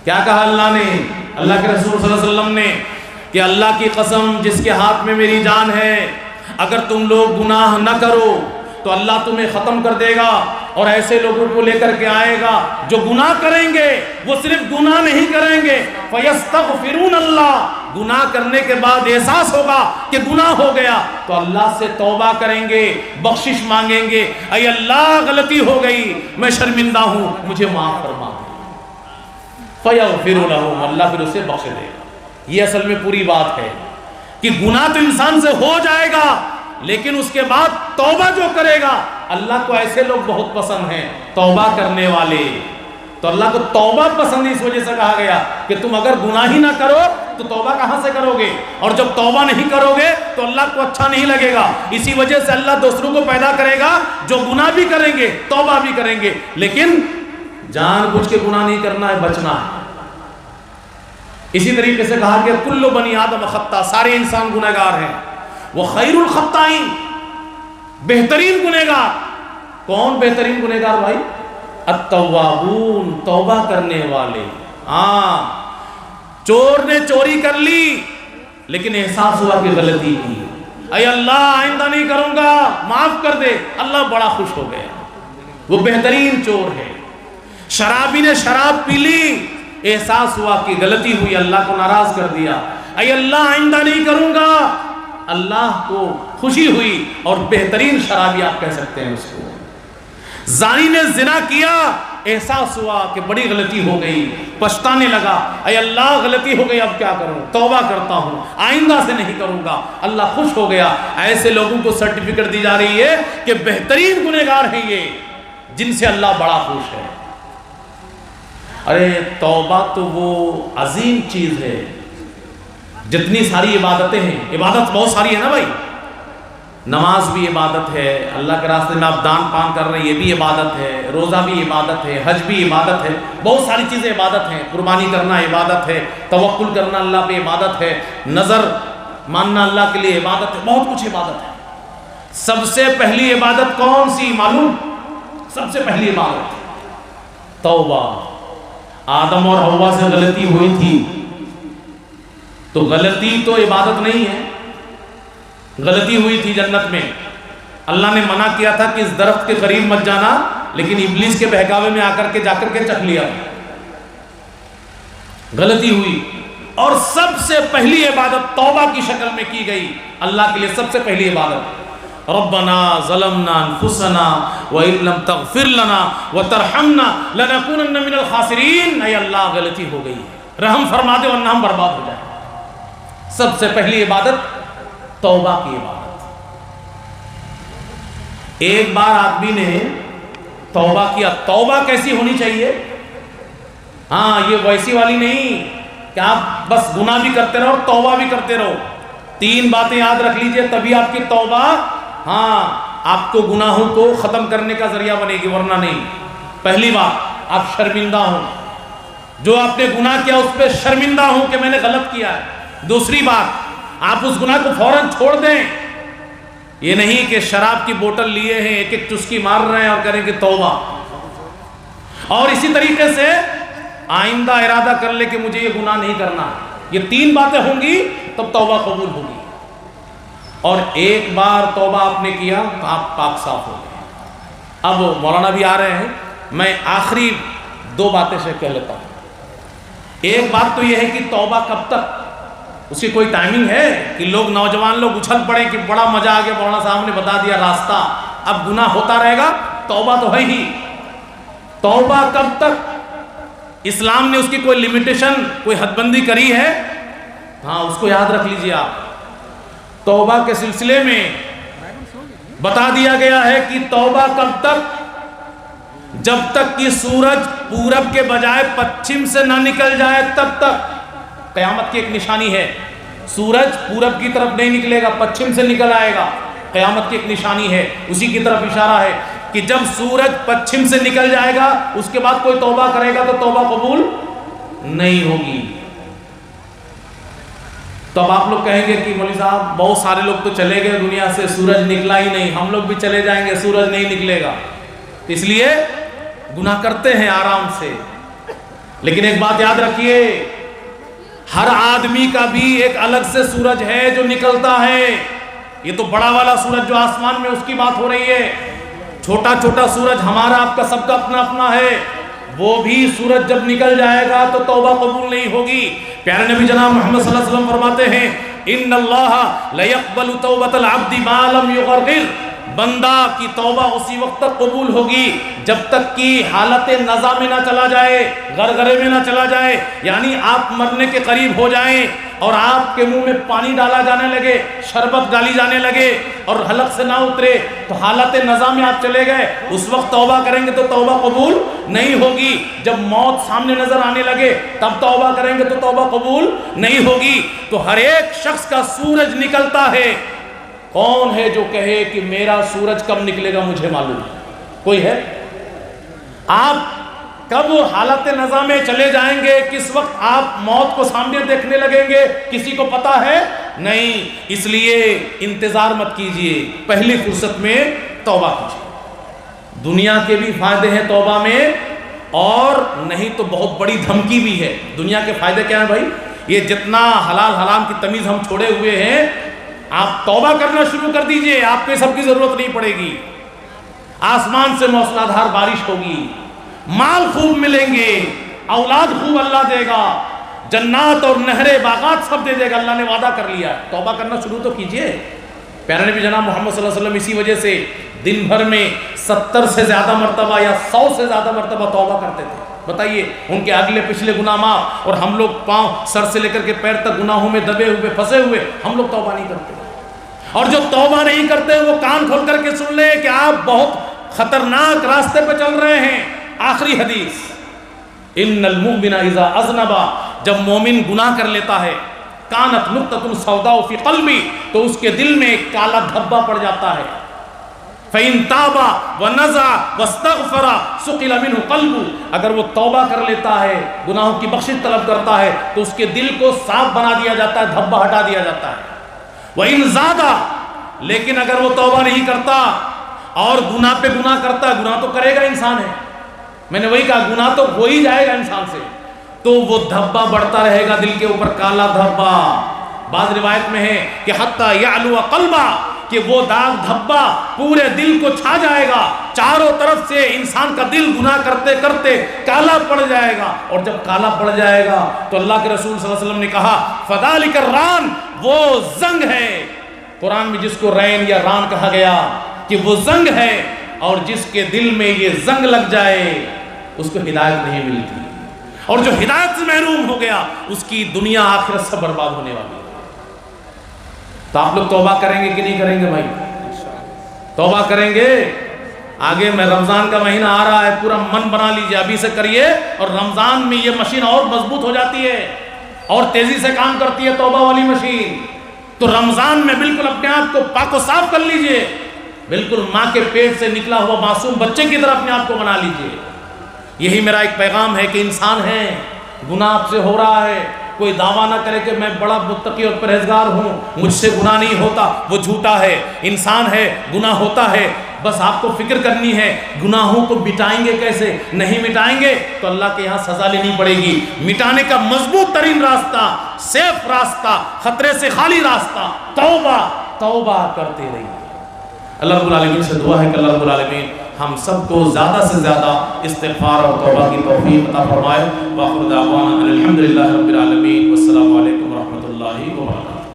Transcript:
کیا کہا اللہ نے، اللہ کے رسول صلی اللہ علیہ وسلم نے کہ اللہ کی قسم جس کے ہاتھ میں میری جان ہے، اگر تم لوگ گناہ نہ کرو تو اللہ تمہیں ختم کر دے گا، اور ایسے لوگوں کو لے کر کے آئے گا جو گناہ کریں گے، وہ صرف گناہ نہیں کریں گے، فَيَسْتَغْفِرُونَ اللَّهَ، گناہ کرنے کے بعد احساس ہوگا کہ گناہ ہو گیا تو اللہ سے توبہ کریں گے، بخشش مانگیں گے، اے اللہ غلطی ہو گئی، میں شرمندہ ہوں، مجھے معاف فرما، فَيَغْفِرُ لَهُمْ، اللہ پھر اسے بخش دے گا۔ یہ اصل میں پوری بات ہے کہ گناہ تو انسان سے ہو جائے گا، لیکن اس کے بعد توبہ جو کرے گا، اللہ کو ایسے لوگ بہت پسند ہیں، توبہ کرنے والے۔ تو اللہ کو توبہ پسند اس وجہ سے کہا گیا کہ تم اگر گناہ ہی نہ کرو تو توبہ کہاں سے کرو گے، اور جب توبہ نہیں کرو گے تو اللہ کو اچھا نہیں لگے گا۔ اسی وجہ سے اللہ دوسروں کو پیدا کرے گا جو گناہ بھی کریں گے، توبہ بھی کریں گے، لیکن جان بوجھ کے گناہ نہیں کرنا ہے، بچنا ہے۔ اسی طریقے سے کہا کہ کل بنی آدم خطا، سارے انسان گنہگار ہیں، وہ خیر الخطائین، بہترین گنہگار۔ کون بہترین گنہگار بھائی؟ التوابون، توبہ کرنے والے۔ ہاں، چور نے چوری کر لی لیکن احساس ہوا کہ غلطی کی، اے اللہ آئندہ نہیں کروں گا، معاف کر دے، اللہ بڑا خوش ہو گیا، وہ بہترین چور ہے۔ شرابی نے شراب پی لی، احساس ہوا کہ غلطی ہوئی، اللہ کو ناراض کر دیا، اے اللہ آئندہ نہیں کروں گا، اللہ کو خوشی ہوئی، اور بہترین شرابی آپ کہہ سکتے ہیں اس کو۔ زانی نے زنا کیا، احساس ہوا کہ بڑی غلطی ہو گئی، پچھتانے لگا، اے اللہ غلطی ہو گئی، اب کیا کروں، توبہ کرتا ہوں، آئندہ سے نہیں کروں گا، اللہ خوش ہو گیا۔ ایسے لوگوں کو سرٹیفکیٹ دی جا رہی ہے کہ بہترین گنہگار ہیں یہ، جن سے اللہ بڑا خوش ہے۔ ارے توبہ تو وہ عظیم چیز ہے، جتنی ساری عبادتیں ہیں، عبادت بہت ساری ہے نا بھائی، نماز بھی عبادت ہے، اللہ کے راستے میں آپ دان پان کر رہے ہیں، یہ بھی عبادت ہے، روزہ بھی عبادت ہے، حج بھی عبادت ہے، بہت ساری چیزیں عبادت ہیں، قربانی کرنا عبادت ہے، توکل کرنا اللہ پہ عبادت ہے، نظر ماننا اللہ کے لیے عبادت ہے، بہت کچھ عبادت ہے۔ سب سے پہلی عبادت کون سی معلوم؟ سب سے پہلی عبادت توبہ۔ آدم اور حوا سے غلطی ہوئی تھی تو غلطی تو عبادت نہیں ہے، غلطی ہوئی تھی جنت میں، اللہ نے منع کیا تھا کہ اس درخت کے قریب مت جانا، لیکن ابلیس کے بہکاوے میں آ کر کے چکھ لیا، غلطی ہوئی، اور سب سے پہلی عبادت توبہ کی شکل میں کی گئی اللہ کے لیے، سب سے پہلی عبادت ربنا ظلمنا انفسنا وَإِن لَمْ تَغْفِرْ لَنَا وَتَرْحَمْنَا لَنَكُونَنَّ مِنَ الْخَاسِرِينَ۔ اے اللہ غلطی ہو گئی، رحم فرما دے ورنہ ہم برباد ہو جائیں۔ سب سے پہلی عبادت توبہ کی عبادت۔ ایک بار آدمی نے توبہ کیا، توبہ کیسی ہونی چاہیے؟ ہاں یہ ویسی والی نہیں کہ آپ بس گناہ بھی کرتے رہو توبہ بھی کرتے رہو۔ تین باتیں یاد رکھ لیجئے تبھی آپ کی توبہ آپ کو گناہوں کو ختم کرنے کا ذریعہ بنے گی، ورنہ نہیں۔ پہلی بات، آپ شرمندہ ہوں، جو آپ نے گناہ کیا اس پہ شرمندہ ہوں کہ میں نے غلط کیا ہے۔ دوسری بات، آپ اس گناہ کو فوراً چھوڑ دیں، یہ نہیں کہ شراب کی بوتل لیے ہیں ایک ایک چسکی مار رہے ہیں اور کریں کہ توبہ، اور اسی طریقے سے آئندہ ارادہ کر لے کہ مجھے یہ گناہ نہیں کرنا۔ یہ تین باتیں ہوں گی تب توبہ قبول ہوگی، اور ایک بار توبہ آپ نے کیا تو آپ پاک صاف ہو گئے۔ اب مولانا بھی آ رہے ہیں، میں آخری دو باتیں سے کہہ لیتا ہوں۔ ایک بات تو یہ ہے کہ توبہ کب تک، اس کی کوئی ٹائمنگ ہے کہ لوگ نوجوان لوگ اچھل پڑے کہ بڑا مزہ آ گیا، مولانا صاحب نے بتا دیا راستہ، اب گناہ ہوتا رہے گا، توبہ تو ہے ہی۔ توبہ کب تک؟ اسلام نے اس کی کوئی لمیٹیشن، کوئی حد بندی کری ہے؟ ہاں اس کو یاد رکھ لیجئے آپ۔ توبہ کے سلسلے میں بتا دیا گیا ہے کہ توبہ کب تک؟ جب تک کہ سورج پورب کے بجائے پچھم سے نہ نکل جائے تب تک۔ قیامت کی ایک نشانی ہے، سورج پورب کی طرف نہیں نکلے گا، پچھم سے نکل آئے گا، قیامت کی ایک نشانی ہے، اسی کی طرف اشارہ ہے کہ جب سورج پچھم سے نکل جائے گا اس کے بعد کوئی توبہ کرے گا تو توبہ قبول نہیں ہوگی۔ تو اب آپ لوگ کہیں گے کہ مولوی صاحب بہت سارے لوگ تو چلے گئے دنیا سے، سورج نکلا ہی نہیں، ہم لوگ بھی چلے جائیں گے، سورج نہیں نکلے گا، اس لیے گناہ کرتے ہیں آرام سے۔ لیکن ایک بات یاد رکھیے، ہر آدمی کا بھی ایک الگ سے سورج ہے جو نکلتا ہے. یہ تو بڑا والا سورج جو آسمان میں، اس کی بات ہو رہی ہے. چھوٹا چھوٹا سورج ہمارا آپ کا سب کا اپنا اپنا ہے. وہ بھی سورج جب نکل جائے گا تو توبہ قبول نہیں ہوگی. پیارے نبی جناب محمد صلی اللہ علیہ وسلم فرماتے ہیں ان اللہ لیقبل توبۃ العبد ما لم یغرغر. بندہ کی توبہ اسی وقت تک قبول ہوگی جب تک کہ حالت نزا میں نہ چلا جائے، غرغرے میں نہ چلا جائے. یعنی آپ مرنے کے قریب ہو جائیں اور آپ کے منہ میں پانی ڈالا جانے لگے، شربت ڈالی جانے لگے اور حلق سے نہ اترے تو حالت نزا میں آپ چلے گئے. اس وقت توبہ کریں گے تو توبہ قبول نہیں ہوگی. جب موت سامنے نظر آنے لگے تب توبہ کریں گے تو توبہ قبول نہیں ہوگی. تو ہر ایک شخص کا سورج نکلتا ہے. کون ہے جو کہے کہ میرا سورج کب نکلے گا مجھے معلوم ہے؟ کوئی ہے؟ آپ کب حالت نزا میں چلے جائیں گے، کس وقت آپ موت کو سامنے دیکھنے لگیں گے، کسی کو پتا ہے نہیں. اس لیے انتظار مت کیجئے، پہلی فرصت میں توبہ کیجئے. دنیا کے بھی فائدے ہیں توبہ میں، اور نہیں تو بہت بڑی دھمکی بھی ہے. دنیا کے فائدے کیا ہیں بھائی؟ یہ جتنا حلال حرام کی تمیز ہم چھوڑے ہوئے ہیں، آپ توبہ کرنا شروع کر دیجئے، آپ کو سب کی ضرورت نہیں پڑے گی. آسمان سے موسلادھار بارش ہوگی، مال خوب ملیں گے، اولاد خوب اللہ دے گا، جنات اور نہریں باغات سب دے دے گا. اللہ نے وعدہ کر لیا. توبہ کرنا شروع تو کیجئے. پیارے نبی جناب محمد صلی اللہ علیہ وسلم اسی وجہ سے دن بھر میں 70 سے زیادہ مرتبہ یا 100 سے زیادہ مرتبہ توبہ کرتے تھے. بتائیے، ان کے اگلے پچھلے گناہ معاف، اور ہم لوگ پاؤں سر سے لے کر کے پیر تک گناہوں میں دبے ہوئے پھنسے ہوئے، ہم لوگ توبہ نہیں کرتے. اور جو توبہ نہیں کرتے وہ کان کھول کر کے سن لیں کہ آپ بہت خطرناک راستے پہ چل رہے ہیں. آخری حدیث، ان المؤمن اذا اذنب، جب مومن گناہ کر لیتا ہے، کانت نقطۃ سوداء فی قلبی، تو اس کے دل میں ایک کالا دھبا پڑ جاتا ہے. فَإِن تَابَ وَنَزَعَ وَاسْتَغْفَرَ سُقِلَ مِنْهُ قَلْبُهُ، اگر وہ توبہ کر لیتا ہے، گناہوں کی بخشش طلب کرتا ہے، تو اس کے دل کو صاف بنا دیا جاتا ہے، دھبا ہٹا دیا جاتا ہے. وَإِن زَادَ، لیکن اگر وہ توبہ نہیں کرتا اور گناہ پہ گناہ کرتا ہے، گناہ تو کرے گا انسان ہے، میں نے وہی کہا گناہ تو ہو ہی جائے گا انسان سے، تو وہ دھبا بڑھتا رہے گا دل کے اوپر، کالا دھبا. بعض روایت میں ہے کہ حتی یعلو قلبہ، کہ وہ داغ دھبا پورے دل کو چھا جائے گا، چاروں طرف سے انسان کا دل گناہ کرتے کرتے کالا پڑ جائے گا. اور جب کالا پڑ جائے گا تو اللہ کے رسول صلی اللہ علیہ وسلم نے کہا فذالک الران، وہ زنگ ہے. قرآن میں جس کو رین یا ران کہا گیا کہ وہ زنگ ہے، اور جس کے دل میں یہ زنگ لگ جائے اس کو ہدایت نہیں ملتی، اور جو ہدایت سے محروم ہو گیا اس کی دنیا آخرت سے برباد ہونے والی ہے. تو آپ لوگ توبہ کریں گے کہ نہیں کریں گے بھائی؟ توبہ کریں گے. آگے میں رمضان کا مہینہ آ رہا ہے، پورا من بنا لیجئے ابھی سے کریے، اور رمضان میں یہ مشین اور مضبوط ہو جاتی ہے اور تیزی سے کام کرتی ہے توبہ والی مشین. تو رمضان میں بالکل اپنے آپ کو پاک و صاف کر لیجئے، بالکل ماں کے پیٹ سے نکلا ہوا معصوم بچے کی طرح اپنے آپ کو بنا لیجئے. یہی میرا ایک پیغام ہے کہ انسان ہے، گناہ آپ سے ہو رہا ہے، کوئی دعویٰ نہ کرے کہ میں بڑا متقی اور پرہیزگار ہوں، مجھ سے گناہ نہیں ہوتا، وہ جھوٹا ہے. انسان ہے، گناہ ہوتا ہے، بس آپ کو فکر کرنی ہے گناہوں کو مٹائیں گے کیسے. نہیں مٹائیں گے تو اللہ کے یہاں سزا لینی پڑے گی. مٹانے کا مضبوط ترین راستہ، سیف راستہ، خطرے سے خالی راستہ توبہ. توبہ کرتے رہیے. اللہ رب العالمین سے دعا ہے کہ اللہ رب العالمین ہم سب کو زیادہ سے زیادہ استغفار اور توبہ کی توفیق عطا فرمائے. وآخر دعوانا الحمدللہ رب العالمین، والسلام علیکم ورحمۃ اللہ وبرکاتہ.